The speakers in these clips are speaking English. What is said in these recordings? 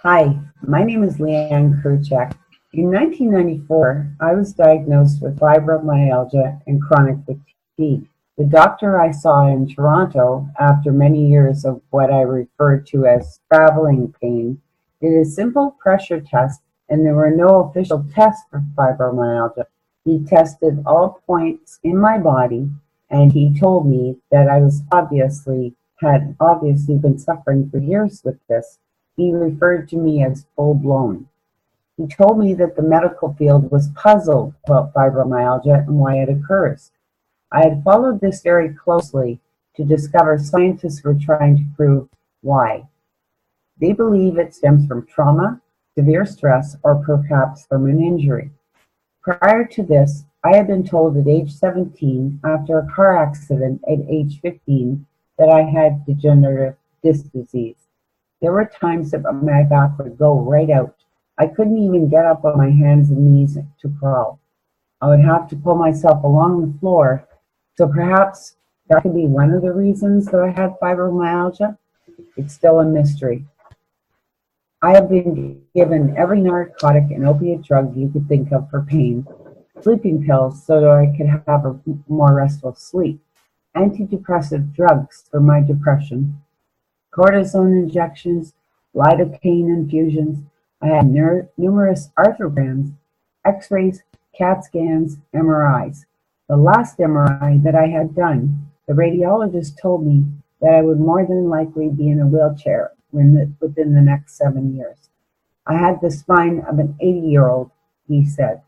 Hi, my name is Leanne Kruchek. In 1994, I was diagnosed with fibromyalgia and chronic fatigue. The doctor I saw in Toronto, after many years of what I refer to as traveling pain, did a simple pressure test, and there were no official tests for fibromyalgia. He tested all points in my body, and he told me that I was obviously been suffering for years with this. He referred to me as full-blown. He told me that the medical field was puzzled about fibromyalgia and why it occurs. I had followed this very closely to discover scientists were trying to prove why. They believe it stems from trauma, severe stress, or perhaps from an injury. Prior to this, I had been told at age 17, after a car accident at age 15, that I had degenerative disc disease. There were times that my back would go right out. I couldn't even get up on my hands and knees to crawl. I would have to pull myself along the floor. So perhaps that could be one of the reasons that I had fibromyalgia. It's still a mystery. I have been given every narcotic and opiate drug you could think of for pain, sleeping pills so that I could have a more restful sleep, antidepressant drugs for my depression, cortisone injections, lidocaine infusions. I had numerous arthrograms, x-rays, CAT scans, MRIs. The last MRI that I had done, the radiologist told me that I would more than likely be in a wheelchair within the next 7 years. I had the spine of an 80-year-old, he said.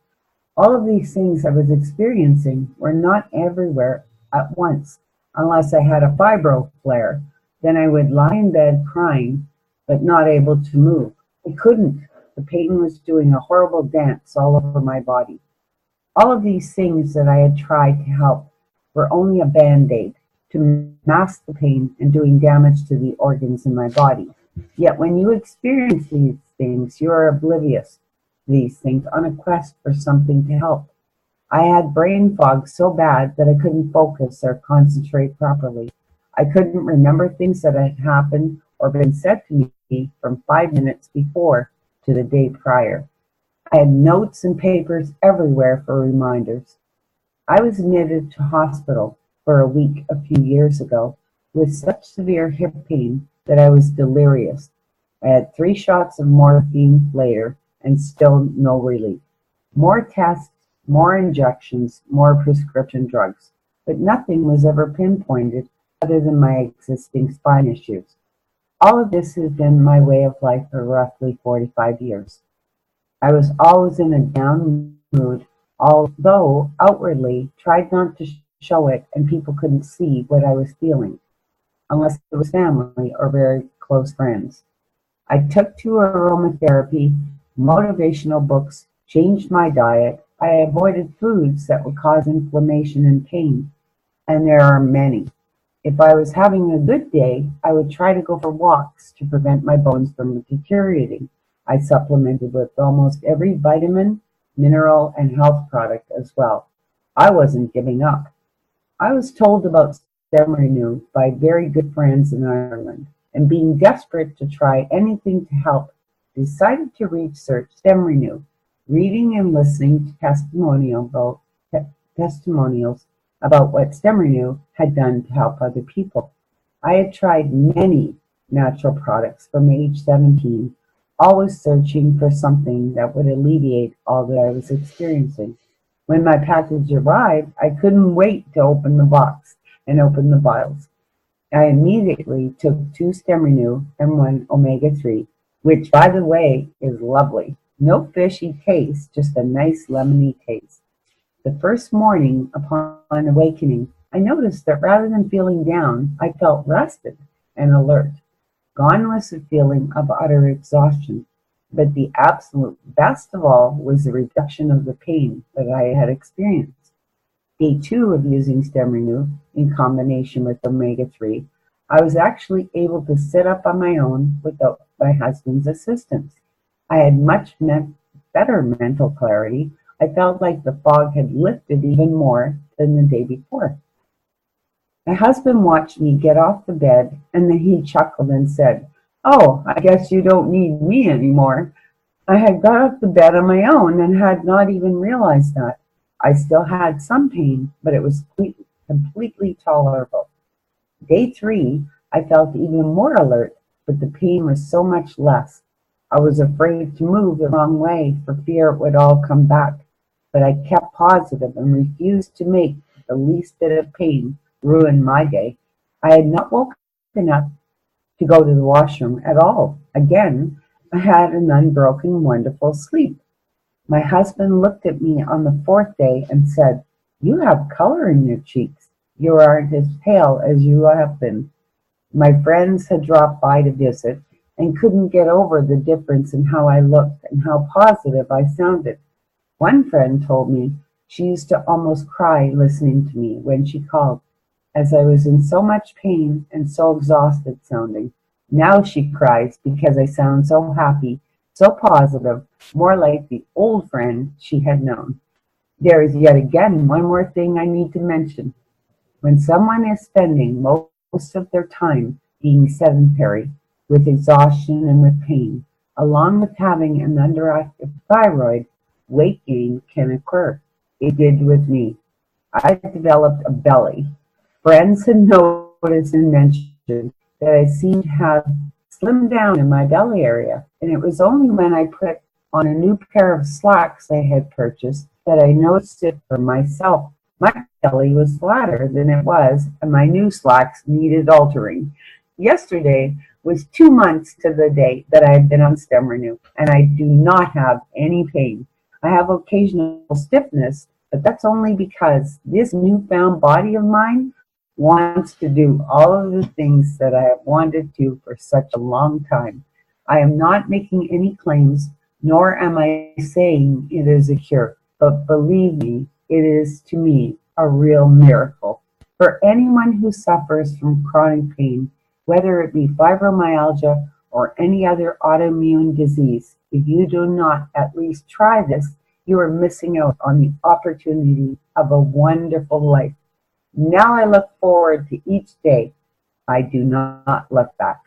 All of these things I was experiencing were not everywhere at once, unless I had a fibro flare. Then I would lie in bed crying, but not able to move. I couldn't. The pain was doing a horrible dance all over my body. All of these things that I had tried to help were only a band-aid to mask the pain and doing damage to the organs in my body. Yet when you experience these things, you are oblivious to these things on a quest for something to help. I had brain fog so bad that I couldn't focus or concentrate properly. I couldn't remember things that had happened or been said to me from 5 minutes before to the day prior. I had notes and papers everywhere for reminders. I was admitted to hospital for a week a few years ago with such severe hip pain that I was delirious. I had 3 shots of morphine later and still no relief. More tests, more injections, more prescription drugs, but nothing was ever pinpointed other than my existing spine issues. All of this has been my way of life for roughly 45 years. I was always in a down mood, although outwardly tried not to show it, and people couldn't see what I was feeling, unless it was family or very close friends. I took to aromatherapy, motivational books, changed my diet. I avoided foods that would cause inflammation and pain, and there are many. If I was having a good day, I would try to go for walks to prevent my bones from deteriorating. I supplemented with almost every vitamin, mineral, and health product as well. I wasn't giving up. I was told about Stem Renew by very good friends in Ireland, and being desperate to try anything to help, decided to research Stem Renew, reading and listening to testimonials about what Stem Renew had done to help other people. I had tried many natural products from age 17, always searching for something that would alleviate all that I was experiencing. When my package arrived, I couldn't wait to open the box and open the vials. I immediately took 2 Stem Renew and 1 omega-3, which, by the way, is lovely. No fishy taste, just a nice lemony taste. The first morning upon awakening, I noticed that rather than feeling down, I felt rested and alert. Gone was the feeling of utter exhaustion, but the absolute best of all was the reduction of the pain that I had experienced. Day 2 of using Stem Renew in combination with omega-3, I was actually able to sit up on my own without my husband's assistance. I had much better mental clarity. I felt like the fog had lifted even more than the day before. My husband watched me get off the bed, and then he chuckled and said, "Oh, I guess you don't need me anymore." I had got off the bed on my own and had not even realized that. I still had some pain, but it was completely tolerable. Day 3, I felt even more alert, but the pain was so much less. I was afraid to move the wrong way for fear it would all come back, but I kept positive and refused to make the least bit of pain ruin my day. I had not woken up to go to the washroom at all. Again, I had an unbroken, wonderful sleep. My husband looked at me on the 4th day and said, "You have color in your cheeks. You aren't as pale as you have been." My friends had dropped by to visit and couldn't get over the difference in how I looked and how positive I sounded. One friend told me she used to almost cry listening to me when she called, as I was in so much pain and so exhausted sounding. Now she cries because I sound so happy, so positive, more like the old friend she had known. There is yet again one more thing I need to mention. When someone is spending most of their time being sedentary, with exhaustion and with pain, along with having an underactive thyroid, weight gain can occur. It did with me. I developed a belly. Friends had noticed and mentioned that I seemed to have slimmed down in my belly area, and it was only when I put on a new pair of slacks I had purchased that I noticed it for myself. My belly was flatter than it was, and my new slacks needed altering. Yesterday was 2 months to the day that I have been on stem renew, and I do not have any pain. I have occasional stiffness, but that's only because this newfound body of mine wants to do all of the things that I have wanted to for such a long time. I am not making any claims, nor am I saying it is a cure, but believe me, it is to me a real miracle. For anyone who suffers from chronic pain, whether it be fibromyalgia or any other autoimmune disease, if you do not at least try this, you are missing out on the opportunity of a wonderful life. Now I look forward to each day. I do not look back.